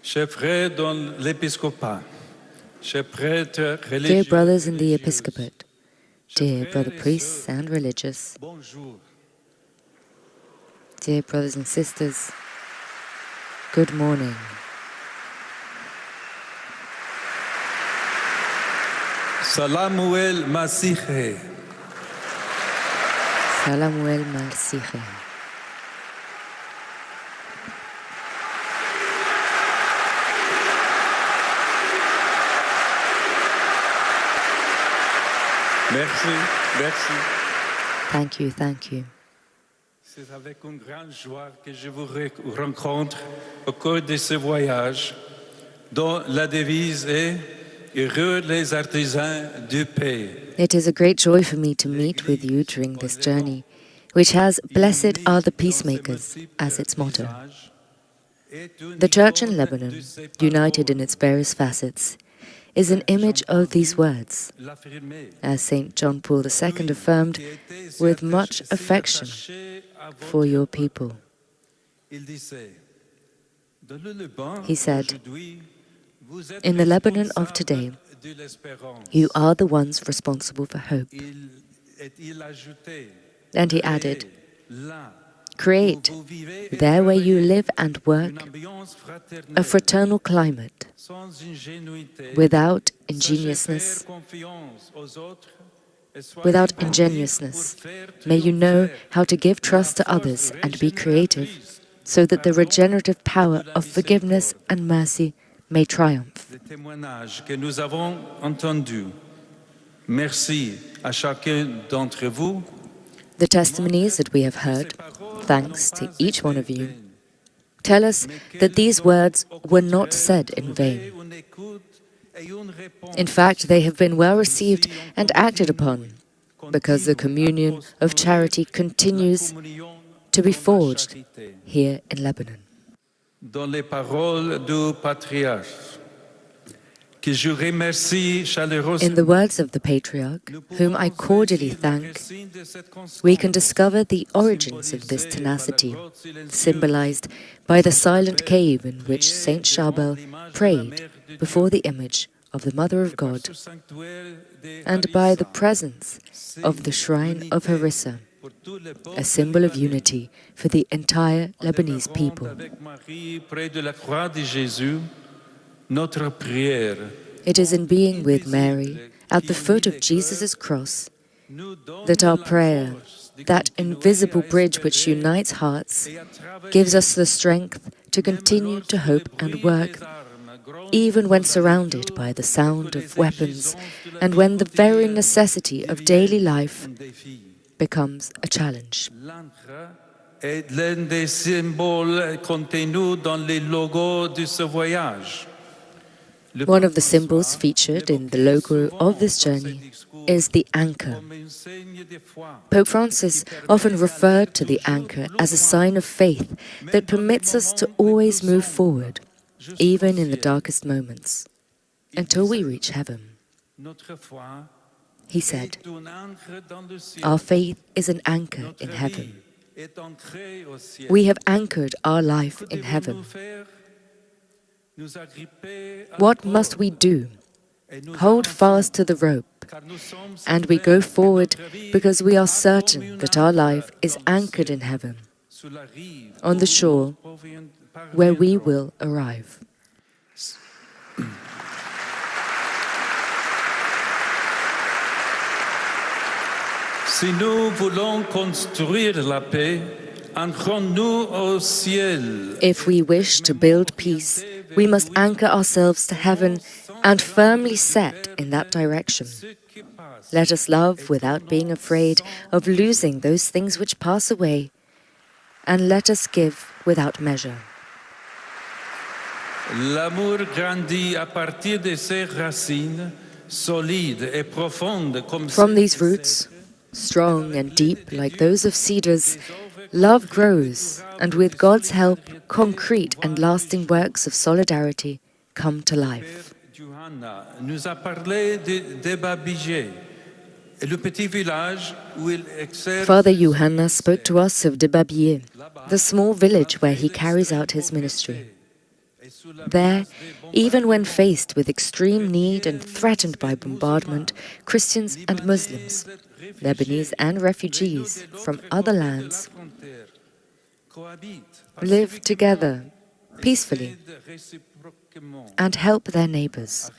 Chers frères dans l'épiscopat, chers prêtres Dear religieux, brothers in the episcopate, dear brother priests and religious, bonjour. dear brothers and sisters, good morning. Salamuel Masihe. Salamuel Masihe. Merci, merci. Thank you, thank you. C'est avec une grande joie que je vous rencontre au cours de ce voyage dont la devise est « Heureux les artisans de paix ». It is a great joy for me to meet with you during this journey, which has "Blessed are the peacemakers" as its motto. The Church in Lebanon, united in its various facets, is an image of these words, as St. John Paul II affirmed, with much affection for your people. He said, "In the Lebanon of today, you are the ones responsible for hope." And he added, "Create, there where you live and work, a fraternal climate, without ingenuousness. May you know how to give trust to others and be creative, so that the regenerative power of forgiveness and mercy may triumph." Les témoignages que nous avons entendus. Merci à chacun d'entre vous. The testimonies that we have heard, thanks to each one of you, tell us that these words were not said in vain. In fact, they have been well received and acted upon, because the communion of charity continues to be forged here in Lebanon. Dans les paroles du patriarche, que je remercie chaleureusement. In the words of the Patriarch, whom I cordially thank, we can discover the origins of this tenacity, symbolized by the silent cave in which Saint Charbel prayed before the image of the Mother of God, and by the presence of the shrine of Harissa, a symbol of unity for the entire Lebanese people. It is in being with Mary at the foot of Jesus' cross that our prayer, that invisible bridge which unites hearts, gives us the strength to continue to hope and work, even when surrounded by the sound of weapons and when the very necessity of daily life becomes a challenge. Est l'un des symboles contenus dans les logos de ce voyage. One of the symbols featured in the logo of this journey is the anchor. Pope Francis often referred to the anchor as a sign of faith that permits us to always move forward, even in the darkest moments, until we reach heaven. He said, "Our faith is an anchor in heaven. We have anchored our life in heaven. What must we do? Hold fast to the rope, and we go forward because we are certain that our life is anchored in heaven, on the shore where we will arrive." Si nous voulons construire la paix, ancrons-nous au ciel. If we wish to build peace, we must anchor ourselves to heaven and firmly set in that direction. Let us love without being afraid of losing those things which pass away, and let us give without measure. L'amour grandit à partir de ses racines solides et profondes comme From these roots, strong and deep like those of cedars, love grows, and with God's help, concrete and lasting works of solidarity come to life. Johanna nous a parlé de Babijé, le petit village où il exerce. Father Johanna spoke to us of de Babier, the small village where he carries out his ministry. There, even when faced with extreme need and threatened by bombardment, Christians and Muslims, Lebanese and refugees from other lands, live together peacefully and help their neighbors.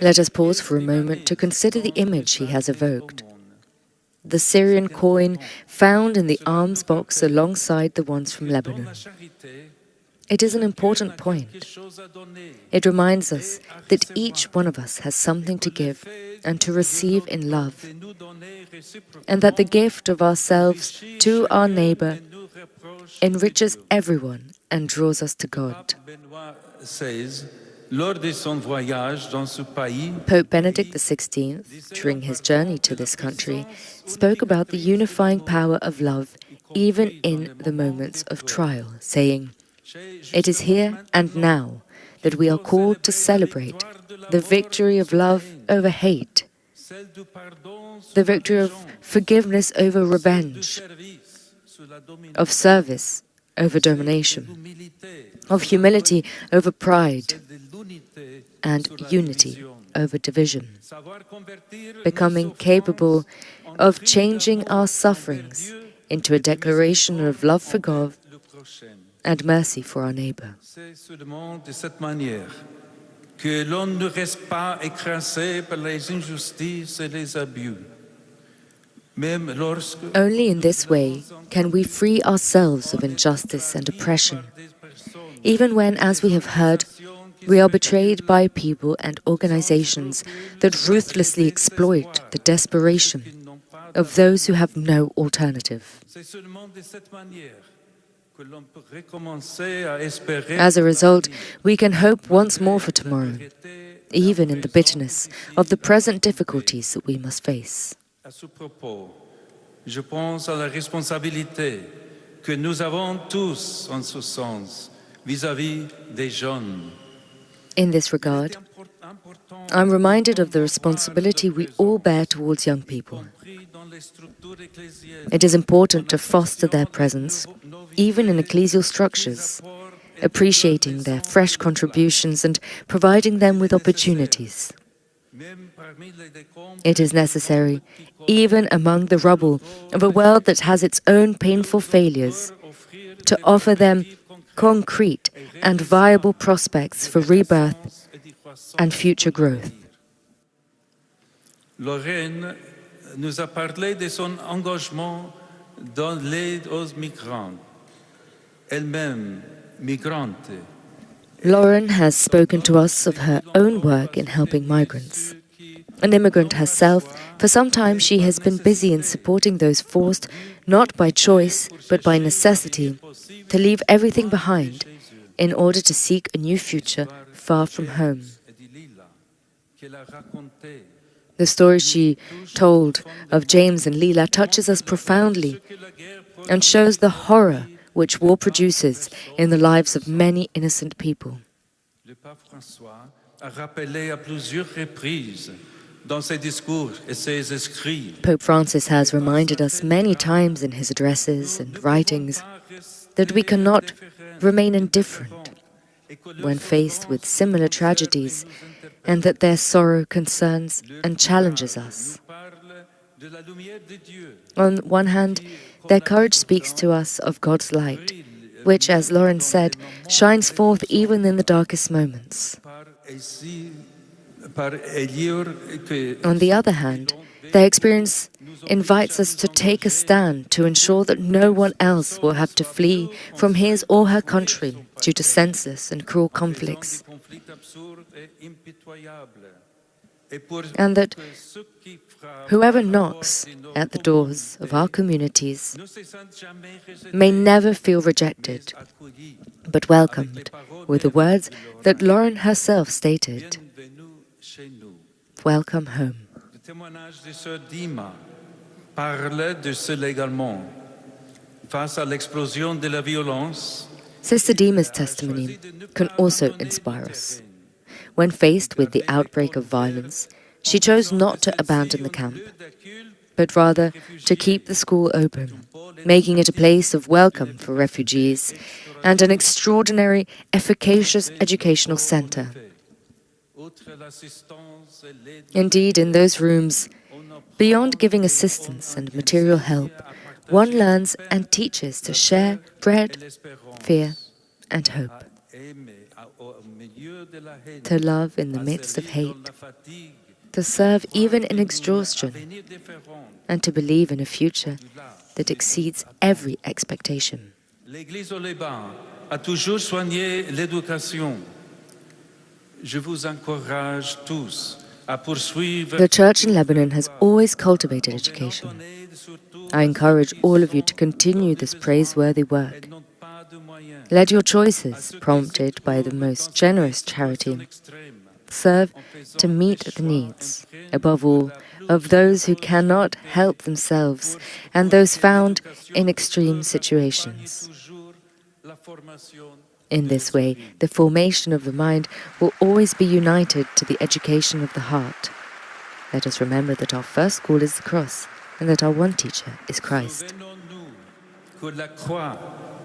Let us pause for a moment to consider the image he has evoked. The Syrian coin found in the alms box alongside the ones from Lebanon. It is an important point. It reminds us that each one of us has something to give and to receive in love, and that the gift of ourselves to our neighbor enriches everyone and draws us to God. Pope Benedict XVI, during his journey to this country, spoke about the unifying power of love even in the moments of trial, saying, "It is here and now that we are called to celebrate the victory of love over hate, the victory of forgiveness over revenge, of service over domination, of humility over pride, and unity over division, becoming capable of changing our sufferings into a declaration of love for God and mercy for our neighbor." Que l'on ne reste pas écrasé par les injustices et les abus. Only in this way can we free ourselves of injustice and oppression, even when, as we have heard, we are betrayed by people and organizations that ruthlessly exploit the desperation of those who have no alternative. As a result, we can hope once more for tomorrow, even in the bitterness of the present difficulties that we must face. À ce propos, je pense à la responsabilité que nous avons tous en ce sens vis-à-vis des jeunes. In this regard, I'm reminded of the responsibility we all bear towards young people. It is important to foster their presence, even in ecclesial structures, appreciating their fresh contributions and providing them with opportunities. It is necessary, even among the rubble of a world that has its own painful failures, to offer them concrete and viable prospects for rebirth and future growth. Lorraine nous a parlé de son engagement dans l'aide aux migrants, elle-même migrante. Lauren has spoken to us of her own work in helping migrants. An immigrant herself, for some time she has been busy in supporting those forced, not by choice, but by necessity, to leave everything behind in order to seek a new future far from home. The story she told of James and Leela touches us profoundly and shows the horror which war produces in the lives of many innocent people. Pope Francis has reminded us many times in his addresses and writings that we cannot remain indifferent when faced with similar tragedies, and that their sorrow concerns and challenges us. On one hand, their courage speaks to us of God's light, which, as Lauren said, shines forth even in the darkest moments. On the other hand, their experience invites us to take a stand to ensure that no one else will have to flee from his or her country due to senseless and cruel conflicts, and that whoever knocks at the doors of our communities may never feel rejected, but welcomed with the words that Lauren herself stated, "Welcome home." Sister Dima's testimony can also inspire us. When faced with the outbreak of violence, she chose not to abandon the camp, but rather to keep the school open, making it a place of welcome for refugees and an extraordinary, efficacious educational center. Indeed, in those rooms, beyond giving assistance and material help, one learns and teaches to share bread, fear, and hope, to love in the midst of hate, to serve even in exhaustion, and to believe in a future that exceeds every expectation. L'Église au Liban a toujours soigné l'éducation. Je vous encourage tous à poursuivre. The Church in Lebanon has always cultivated education. I encourage all of you to continue this praiseworthy work. Let your choices, prompted by the most generous charity, serve to meet the needs, above all, of those who cannot help themselves and those found in extreme situations. In this way, the formation of the mind will always be united to the education of the heart. Let us remember that our first school is the cross and that our one teacher is Christ. Que la croix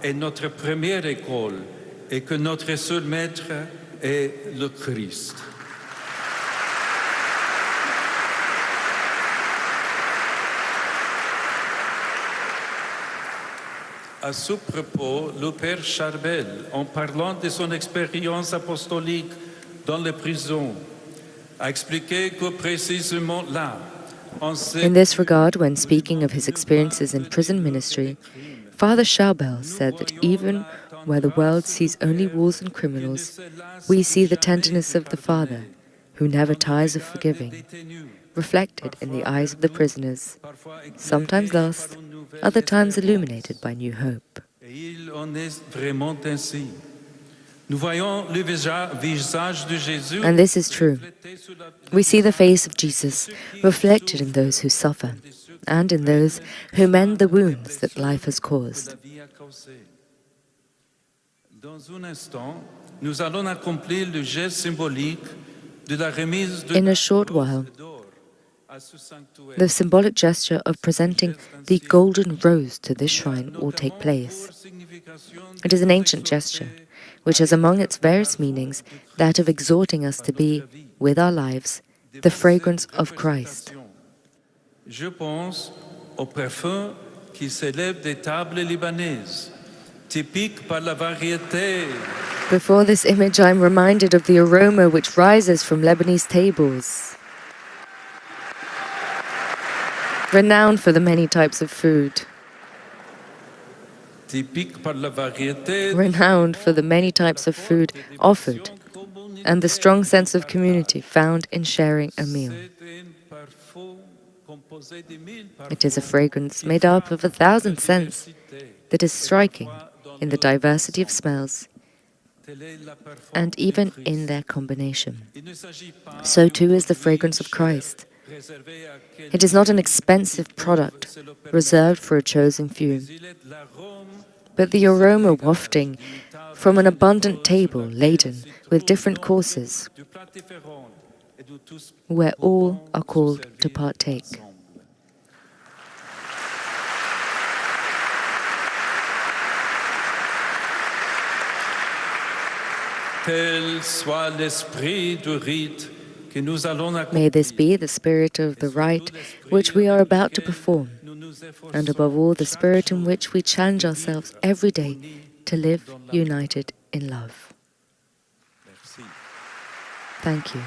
est notre première école et que notre seul maître est le Christ. À ce propos, le Père Charbel, en parlant de son expérience apostolique dans les prisons, a expliqué que précisément là, in this regard, when speaking of his experiences in prison ministry, Father Charbel said that even where the world sees only wolves and criminals, we see the tenderness of the Father, who never tires of forgiving, reflected in the eyes of the prisoners, sometimes lost, other times illuminated by new hope. And this is true. We see the face of Jesus reflected in those who suffer, and in those who mend the wounds that life has caused. In a short while, the symbolic gesture of presenting the golden rose to this shrine will take place. It is an ancient gesture, which has among its various meanings that of exhorting us to be, with our lives, the fragrance of Christ. Je pense au parfum qui s'élève des tables libanaises, typique par la variété. Before this image, I am reminded of the aroma which rises from Lebanese tables, renowned for the many types of food. Renowned for the many types of food offered, and the strong sense of community found in sharing a meal. It is a fragrance made up of 1,000 scents that is striking in the diversity of smells and even in their combination. So too is the fragrance of Christ. It is not an expensive product reserved for a chosen few, but the aroma wafting from an abundant table laden with different courses, where all are called to partake. May this be the spirit of the rite which we are about to perform, and above all the spirit in which we challenge ourselves every day to live united in love. Thank you.